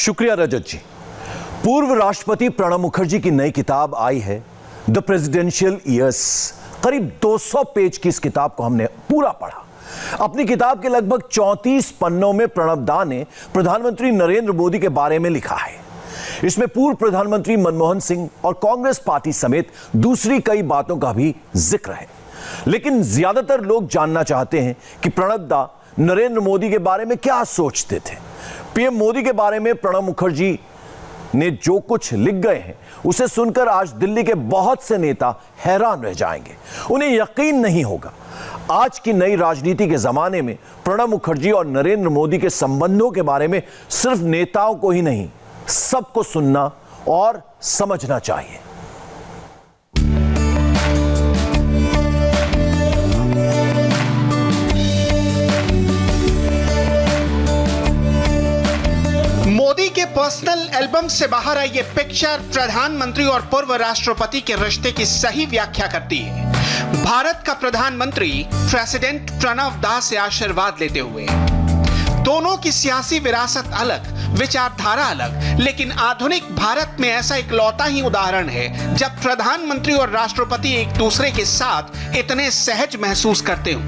शुक्रिया रजत जी। पूर्व राष्ट्रपति प्रणब मुखर्जी की नई किताब आई है द प्रेसिडेंशियल ईयर्स। करीब 200 पेज की इस किताब को हमने पूरा पढ़ा। अपनी किताब के लगभग 34 पन्नों में प्रणब दा ने प्रधानमंत्री नरेंद्र मोदी के बारे में लिखा है। इसमें पूर्व प्रधानमंत्री मनमोहन सिंह और कांग्रेस पार्टी समेत दूसरी कई बातों का भी जिक्र है। लेकिन ज्यादातर लोग जानना चाहते हैं कि प्रणब दा नरेंद्र मोदी के बारे में क्या सोचते थे। पीएम मोदी के बारे में प्रणब मुखर्जी ने जो कुछ लिख गए हैं उसे सुनकर आज दिल्ली के बहुत से नेता हैरान रह जाएंगे। उन्हें यकीन नहीं होगा आज की नई राजनीति के जमाने में प्रणब मुखर्जी और नरेंद्र मोदी के संबंधों के बारे में सिर्फ नेताओं को ही नहीं, सबको सुनना और समझना चाहिए। मोदी के पर्सनल एल्बम से बाहर आई ये पिक्चर प्रधानमंत्री और पूर्व राष्ट्रपति के रिश्ते की सही व्याख्या करती है। भारत का प्रधानमंत्री प्रेसिडेंट प्रणब दा से आशीर्वाद लेते हुए। दोनों की सियासी विरासत अलग, विचारधारा अलग, लेकिन आधुनिक भारत में ऐसा इकलौता ही उदाहरण है जब प्रधानमंत्री और राष्ट्रपति एक दूसरे के साथ इतने सहज महसूस करते हो।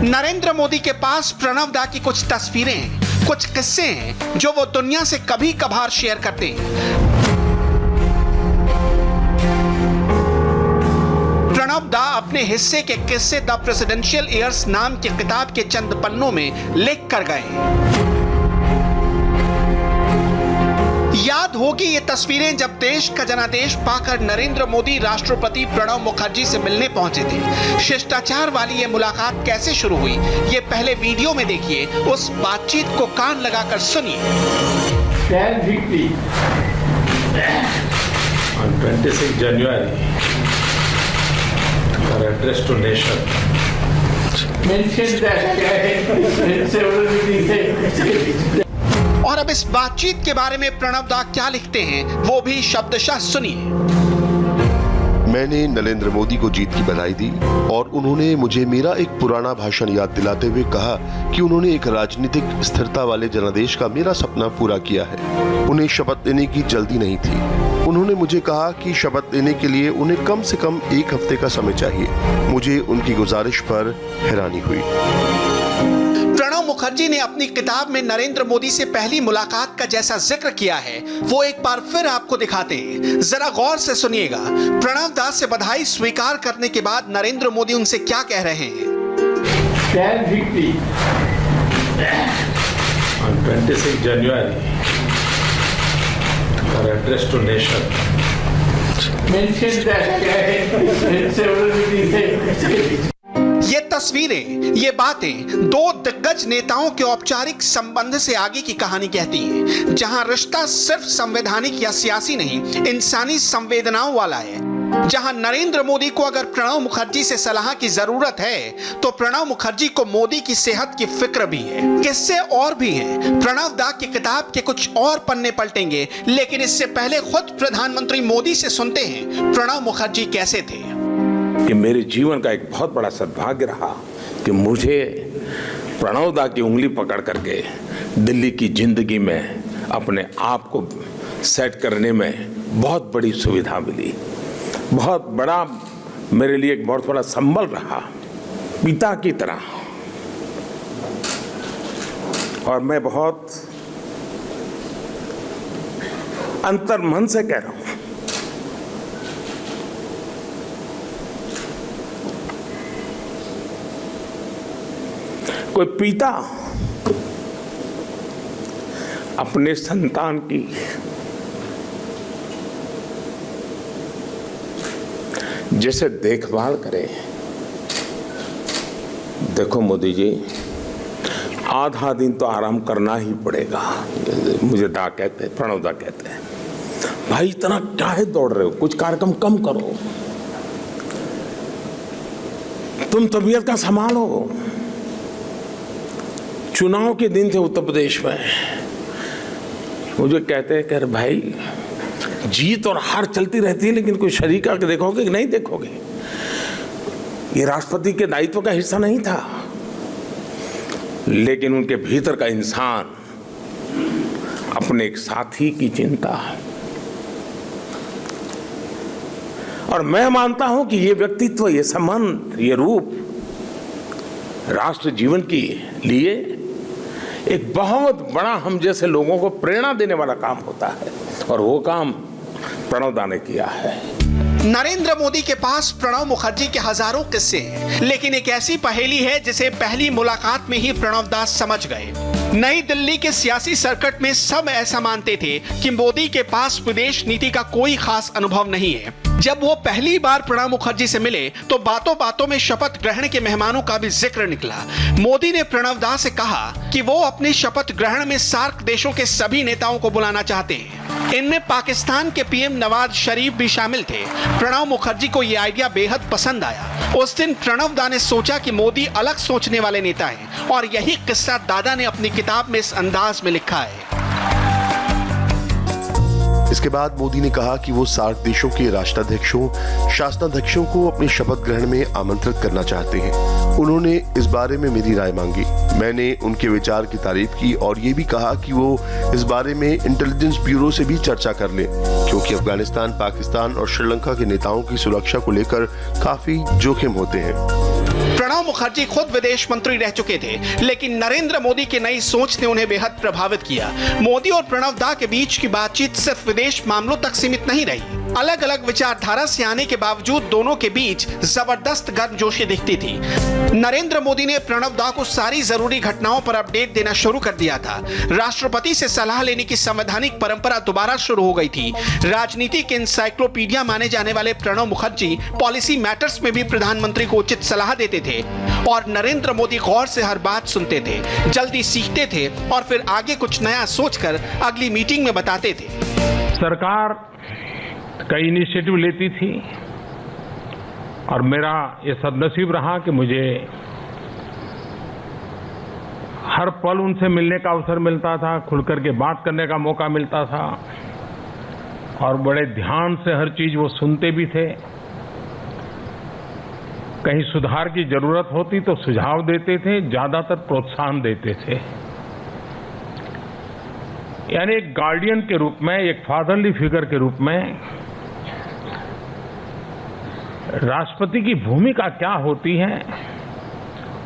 नरेंद्र मोदी के पास प्रणब दा की कुछ तस्वीरें हैं, कुछ किस्से हैं जो वो दुनिया से कभी कभार शेयर करते हैं। प्रणब दा अपने हिस्से के किस्से द प्रेसिडेंशियल ईयर्स नाम की किताब के चंद पन्नों में लिख कर गए। याद होगी ये तस्वीरें जब देश का जनादेश पाकर नरेंद्र मोदी राष्ट्रपति प्रणब मुखर्जी से मिलने पहुंचे थे। शिष्टाचार वाली ये मुलाकात कैसे शुरू हुई, ये पहले वीडियो में देखिए। उस बातचीत को कान लगाकर सुनिए। 10:50 on 26 January, our address to nation mentioned that several meetings. और अब इस बातचीत के बारे में प्रणब दा क्या लिखते हैं वो भी शब्दशः सुनिए। मैंने नरेंद्र मोदी को जीत की बधाई दी और उन्होंने मुझे मेरा एक पुराना भाषण याद दिलाते हुए कहा कि उन्होंने एक राजनीतिक स्थिरता वाले जनादेश का मेरा सपना पूरा किया है। उन्हें शपथ लेने की जल्दी नहीं थी। उन्होंने मुझे कहा कि शपथ लेने के लिए उन्हें कम से कम 1 हफ्ते का समय चाहिए। मुझे उनकी गुजारिश पर हैरानी हुई। प्रणब मुखर्जी ने अपनी किताब में नरेंद्र मोदी से पहली मुलाकात का जैसा जिक्र किया है वो एक बार फिर आपको दिखाते हैं। जरा गौर से सुनिएगा। प्रणब दा से बधाई स्वीकार करने के बाद नरेंद्र मोदी उनसे क्या कह रहे हैं। 10:50 on 26 January, our address to nation mentioned that several meetings. ये तस्वीरें, ये बातें दो दिग्गज नेताओं के औपचारिक संबंध से आगे की कहानी कहती हैं, जहां रिश्ता सिर्फ संवैधानिक या सियासी नहीं, इंसानी संवेदनाओं वाला है। जहां नरेंद्र मोदी को अगर प्रणब मुखर्जी से सलाह की जरूरत है तो प्रणब मुखर्जी को मोदी की सेहत की फिक्र भी है। किस्से और भी हैं। प्रणब दा की किताब के कुछ और पन्ने पलटेंगे, लेकिन इससे पहले खुद प्रधानमंत्री मोदी से सुनते हैं प्रणब मुखर्जी कैसे थे। कि मेरे जीवन का एक बहुत बड़ा सद्भाग्य रहा कि मुझे प्रणब दा की उंगली पकड़ करके दिल्ली की जिंदगी में अपने आप को सेट करने में बहुत बड़ी सुविधा मिली। बहुत बड़ा मेरे लिए एक बहुत बड़ा संबल रहा, पिता की तरह। और मैं बहुत अंतर्मन से कह रहा हूं, कोई पिता अपने संतान की जैसे देखभाल करे। देखो मोदी जी, आधा दिन तो आराम करना ही पड़ेगा। मुझे दा कहते हैं, प्रणब दा कहते हैं, भाई इतना काहे दौड़ रहे हो, कुछ कार्यक्रम कम करो, तुम तबीयत का संभालो। चुनाव के दिन थे उत्तर प्रदेश में, मुझे कहते हैं कि भाई जीत और हार चलती रहती है, लेकिन कोई शरीक आके देखोगे कि नहीं देखोगे। ये राष्ट्रपति के दायित्व का हिस्सा नहीं था, लेकिन उनके भीतर का इंसान अपने एक साथी की चिंता। और मैं मानता हूं कि ये व्यक्तित्व, ये संबंध, ये रूप राष्ट्र जीवन के लिए एक बहुत बड़ा हम जैसे लोगों को प्रेरणा देने वाला काम होता है, और वो काम प्रणव दा ने किया है। नरेंद्र मोदी के पास प्रणब मुखर्जी के हजारों किस्से हैं, लेकिन एक ऐसी पहेली है जिसे पहली मुलाकात में ही प्रणब दा समझ गए। नई दिल्ली के सियासी सर्किट में सब ऐसा मानते थे कि मोदी के पास विदेश नीति का कोई खास अनुभव नहीं है। जब वो पहली बार प्रणब मुखर्जी से मिले तो बातों बातों में शपथ ग्रहण के मेहमानों का भी जिक्र निकला। मोदी ने प्रणब दा से कहा कि वो अपने शपथ ग्रहण में सार्क देशों के सभी नेताओं को बुलाना चाहते हैं। इनमें पाकिस्तान के पीएम नवाज शरीफ भी शामिल थे। प्रणब मुखर्जी को यह आइडिया बेहद पसंद आया। उस दिन प्रणब दा ने सोचा कि मोदी अलग सोचने वाले नेता हैं, और यही किस्सा दादा ने अपनी किताब में इस अंदाज में लिखा है। इसके बाद मोदी ने कहा कि वो सार्क देशों के राष्ट्राध्यक्षों, शासनाध्यक्षों को अपने शपथ ग्रहण में आमंत्रित करना चाहते हैं। उन्होंने इस बारे में मेरी राय मांगी। मैंने उनके विचार की तारीफ की और ये भी कहा कि वो इस बारे में इंटेलिजेंस ब्यूरो से भी चर्चा कर लें, क्योंकि अफगानिस्तान, पाकिस्तान और श्रीलंका के नेताओं की सुरक्षा को लेकर काफी जोखिम होते हैं। प्रणब मुखर्जी खुद विदेश मंत्री रह चुके थे, लेकिन नरेंद्र मोदी की नई सोच ने उन्हें बेहद प्रभावित किया। मोदी और प्रणब दा के बीच की बातचीत सिर्फ विदेश मामलों तक सीमित नहीं रही। अलग अलग विचारधारा से आने के बावजूद दोनों के बीच जबरदस्त गर्मजोशी दिखती थी। नरेंद्र मोदी ने प्रणब दा को सारी जरूरी घटनाओं पर अपडेट देना शुरू कर दिया था। राष्ट्रपति से सलाह लेने की संवैधानिक परंपरा दोबारा शुरू हो गई थी। राजनीति के इंसाइक्लोपीडिया माने जाने वाले प्रणब मुखर्जी पॉलिसी मैटर्स में भी प्रधानमंत्री को उचित सलाह देते थे, और नरेंद्र मोदी गौर से हर बात सुनते थे, जल्दी सीखते थे और फिर आगे कुछ नया सोचकर अगली मीटिंग में बताते थे। सरकार कई इनिशिएटिव लेती थी, और मेरा ये सदनसीब रहा कि मुझे हर पल उनसे मिलने का अवसर मिलता था, खुलकर के बात करने का मौका मिलता था, और बड़े ध्यान से हर चीज वो सुनते भी थे। कहीं सुधार की जरूरत होती तो सुझाव देते थे, ज्यादातर प्रोत्साहन देते थे। यानी एक गार्डियन के रूप में, एक फादरली फिगर के रूप में राष्ट्रपति की भूमिका क्या होती है,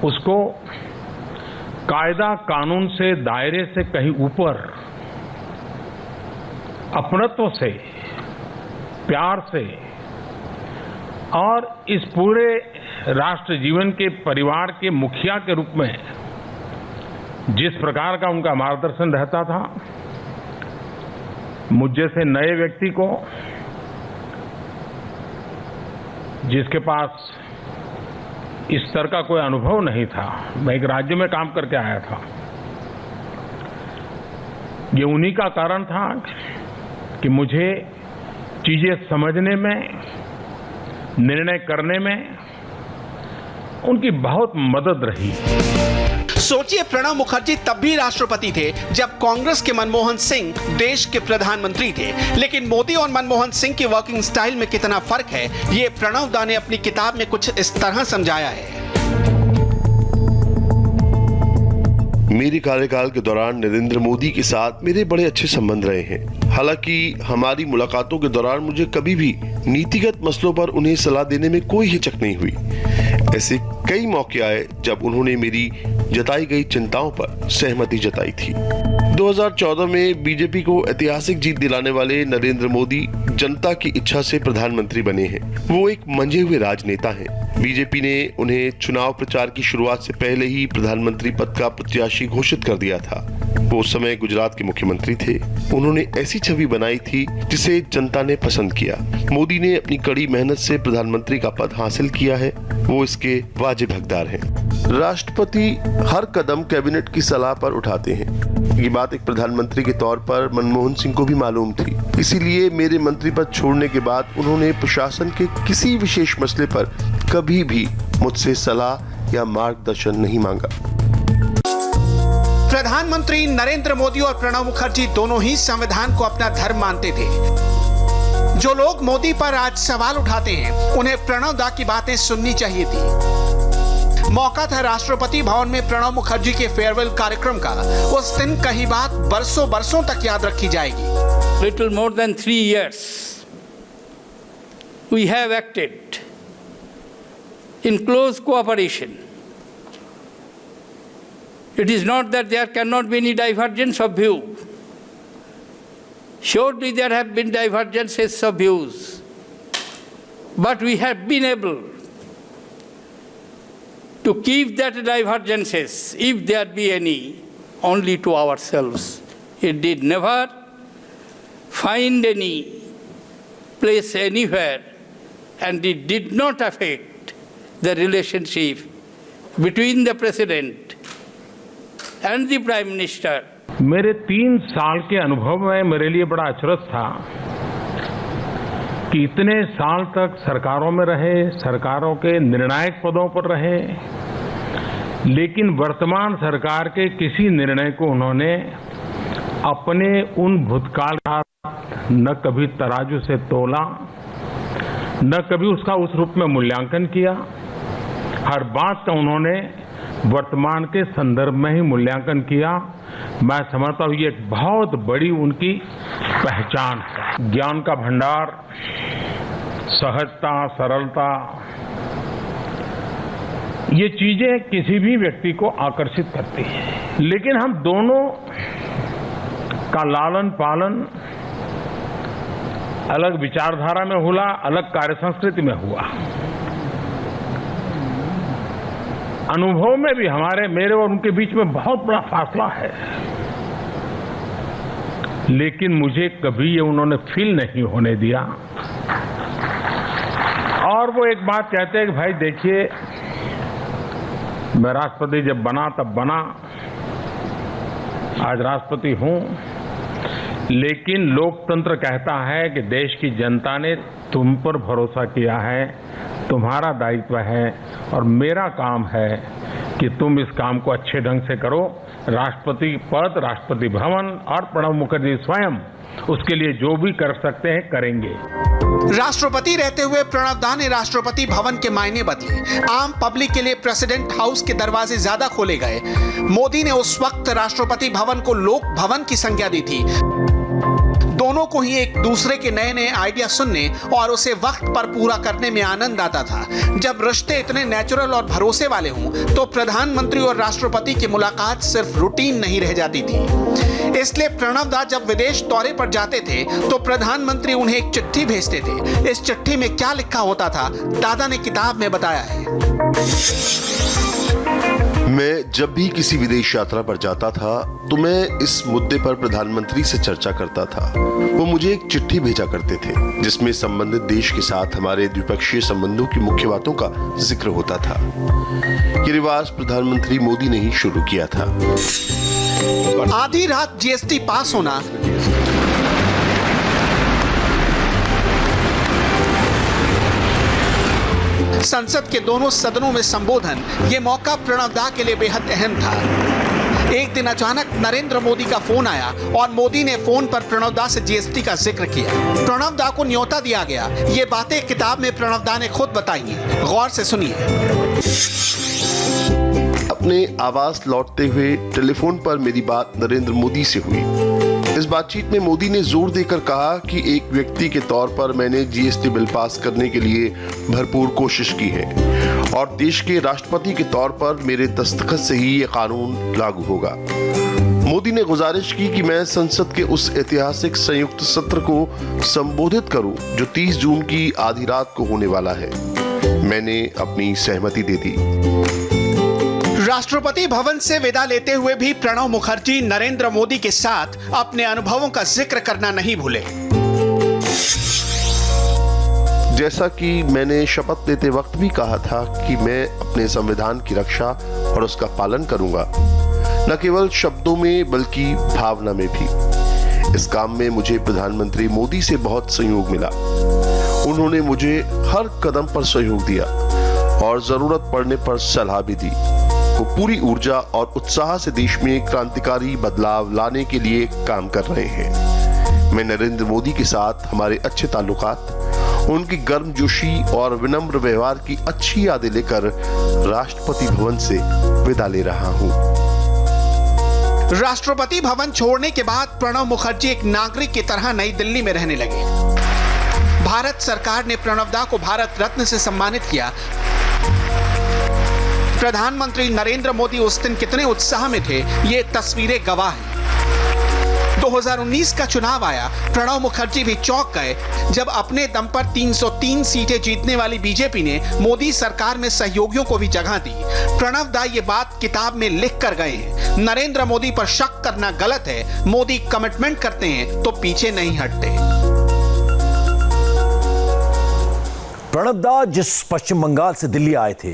उसको कायदा कानून से, दायरे से कहीं ऊपर अपनत्व से, प्यार से, और इस पूरे राष्ट्र जीवन के परिवार के मुखिया के रूप में जिस प्रकार का उनका मार्गदर्शन रहता था, मुझ जैसे नए व्यक्ति को, जिसके पास इस तरह का कोई अनुभव नहीं था, मैं एक राज्य में काम करके आया था, ये उन्हीं का कारण था कि मुझे चीजें समझने में, निर्णय करने में उनकी बहुत मदद रही। सोचिए, प्रणब मुखर्जी तब भी राष्ट्रपति थे जब कांग्रेस के मनमोहन सिंह देश के प्रधानमंत्री थे, लेकिन मोदी और मनमोहन सिंह की वर्किंग स्टाइल में कितना फर्क है, ये प्रणब दा ने अपनी किताब में कुछ इस तरह समझाया है। मेरे कार्यकाल के दौरान नरेंद्र मोदी के साथ मेरे बड़े अच्छे संबंध रहे हैं। हालांकि हमारी मुलाकातों के दौरान मुझे कभी भी नीतिगत मसलों पर उन्हें सलाह देने में कोई हिचक नहीं हुई। ऐसे कई मौके आए जब उन्होंने मेरी जताई गई चिंताओं पर सहमति जताई थी। 2014 में बीजेपी को ऐतिहासिक जीत दिलाने वाले नरेंद्र मोदी जनता की इच्छा से प्रधानमंत्री बने हैं। वो एक मंझे हुए राजनेता हैं। बीजेपी ने उन्हें चुनाव प्रचार की शुरुआत से पहले ही प्रधानमंत्री पद का प्रत्याशी घोषित कर दिया था। वो उस समय गुजरात के मुख्यमंत्री थे। उन्होंने ऐसी छवि बनाई थी जिसे जनता ने पसंद किया। मोदी ने अपनी कड़ी मेहनत से प्रधानमंत्री का पद हासिल किया है। वो इसके वाजिब हकदार हैं। राष्ट्रपति हर कदम कैबिनेट की सलाह पर उठाते हैं। ये बात एक प्रधानमंत्री के तौर पर मनमोहन सिंह को भी मालूम थी। इसीलिए मेरे मंत्री पद छोड़ने के बाद उन्होंने प्रशासन के किसी विशेष मसले पर कभी भी मुझसे सलाह या मार्गदर्शन नहीं मांगा। प्रधानमंत्री नरेंद्र मोदी और प्रणब मुखर्जी दोनों ही संविधान को अपना धर्म मानते थे। जो लोग मोदी पर आज सवाल उठाते हैं, उन्हें प्रणब दा की बातें सुननी चाहिए थी। मौका था राष्ट्रपति भवन में प्रणब मुखर्जी के फेयरवेल कार्यक्रम का। उस दिन कही बात बरसों बरसों तक याद रखी जाएगी। Little more than 3 years, we have acted in close cooperation. It is not that there cannot be any divergence of view. Surely there have been divergences of views, but we have been able to keep that divergences, if there be any, only to ourselves. It did never find any place anywhere, and it did not affect the relationship between the President and the Prime Minister. मेरे 3 साल के अनुभव में मेरे लिए बड़ा अचरज था कि इतने साल तक सरकारों में रहे, सरकारों के निर्णायक पदों पर रहे, लेकिन वर्तमान सरकार के किसी निर्णय को उन्होंने अपने उन भूतकाल का न कभी तराजू से तोला, न कभी उसका उस रूप में मूल्यांकन किया। हर बात का उन्होंने वर्तमान के संदर्भ में ही मूल्यांकन किया। मैं समझता हूँ ये एक बहुत बड़ी उनकी पहचान है। ज्ञान का भंडार, सहजता, सरलता, ये चीजें किसी भी व्यक्ति को आकर्षित करती हैं। लेकिन हम दोनों का लालन पालन अलग विचारधारा में हुआ, अलग कार्य संस्कृति में हुआ। अनुभव में भी मेरे और उनके बीच में बहुत बड़ा फासला है, लेकिन मुझे कभी ये उन्होंने फील नहीं होने दिया। और वो एक बात कहते हैं कि भाई देखिए, मैं राष्ट्रपति जब बना तब बना, आज राष्ट्रपति हूं, लेकिन लोकतंत्र कहता है कि देश की जनता ने तुम पर भरोसा किया है, तुम्हारा दायित्व है और मेरा काम है कि तुम इस काम को अच्छे ढंग से करो। राष्ट्रपति पद, राष्ट्रपति भवन और प्रणब मुखर्जी स्वयं उसके लिए जो भी कर सकते हैं करेंगे। राष्ट्रपति रहते हुए प्रणब दा ने राष्ट्रपति भवन के मायने बदले। आम पब्लिक के लिए प्रेसिडेंट हाउस के दरवाजे ज्यादा खोले गए। मोदी ने उस वक्त राष्ट्रपति भवन को लोक भवन की संज्ञा दी थी। दोनों को ही एक दूसरे के नए नए आइडिया सुनने और उसे वक्त पर पूरा करने में आनंद आता था। जब रिश्ते इतने नेचुरल और भरोसे वाले हों तो प्रधानमंत्री और राष्ट्रपति की मुलाकात सिर्फ रूटीन नहीं रह जाती थी। इसलिए प्रणब दा जब विदेश दौरे पर जाते थे तो प्रधानमंत्री उन्हें एक चिट्ठी भेजते थे। इस चिट्ठी में क्या लिखा होता था, दादा ने किताब में बताया है। मैं जब भी किसी विदेश यात्रा पर जाता था तो मैं इस मुद्दे पर प्रधानमंत्री से चर्चा करता था। वो मुझे एक चिट्ठी भेजा करते थे जिसमें संबंधित देश के साथ हमारे द्विपक्षीय संबंधों की मुख्य बातों का जिक्र होता था। ये रिवाज प्रधानमंत्री मोदी ने ही शुरू किया था। आधी रात जीएसटी पास होना, संसद के दोनों सदनों में संबोधन, ये मौका प्रणब दा के लिए बेहद अहम था। एक दिन अचानक नरेंद्र मोदी का फोन आया और मोदी ने फोन पर प्रणब दा से जीएसटी का जिक्र किया। प्रणब दा को न्योता दिया गया। ये बातें किताब में प्रणब दा ने खुद बताई हैं। गौर से सुनिए। अपने आवास लौटते हुए टेलीफोन पर मेरी बात नरेंद्र मोदी से हुई। इस बातचीत में मोदी ने जोर देकर कहा कि एक व्यक्ति के तौर पर मैंने जीएसटी बिल पास करने के लिए भरपूर कोशिश की है और देश के राष्ट्रपति के तौर पर मेरे दस्तखत से ही ये कानून लागू होगा। मोदी ने गुजारिश की कि मैं संसद के उस ऐतिहासिक संयुक्त सत्र को संबोधित करूं जो 30 जून की आधी रात को होने वाला है। मैंने अपनी सहमति दे दी। राष्ट्रपति भवन से विदा लेते हुए भी प्रणब मुखर्जी नरेंद्र मोदी के साथ अपने अनुभवों का जिक्र करना नहीं भूले। जैसा कि मैंने शपथ लेते वक्त भी कहा था कि मैं अपने संविधान की रक्षा और उसका पालन करूंगा, न केवल शब्दों में बल्कि भावना में भी। इस काम में मुझे प्रधानमंत्री मोदी से बहुत सहयोग मिला। उन्होंने मुझे हर कदम पर सहयोग दिया और जरूरत पड़ने पर सलाह भी दी। वो पूरी ऊर्जा और उत्साह से देश में क्रांतिकारी बदलाव लाने के लिए काम कर रहे हैं। मैं नरेंद्र मोदी के साथ हमारे अच्छे ताल्लुकात, उनकी गर्मजोशी और विनम्र व्यवहार की अच्छी यादें लेकर राष्ट्रपति भवन से विदा ले रहा हूँ। राष्ट्रपति भवन छोड़ने के बाद प्रणब मुखर्जी एक नागरिक की तरह नई दिल्ली में रहने लगे। भारत सरकार ने प्रणब दा को भारत रत्न से सम्मानित किया। प्रधानमंत्री नरेंद्र मोदी उस दिन कितने उत्साह में थे, ये तस्वीरें गवाह हैं। 2019 का चुनाव आया, प्रणब मुखर्जी भी चौंक गए जब अपने दम पर 303 सीटें जीतने वाली बीजेपी ने मोदी सरकार में सहयोगियों को भी जगह दी। प्रणब दा ये बात किताब में लिख कर गए हैं। नरेंद्र मोदी पर शक करना गलत है, मोदी कमिटमेंट करते हैं तो पीछे नहीं हटते। प्रणब दा जिस पश्चिम बंगाल से दिल्ली आए थे,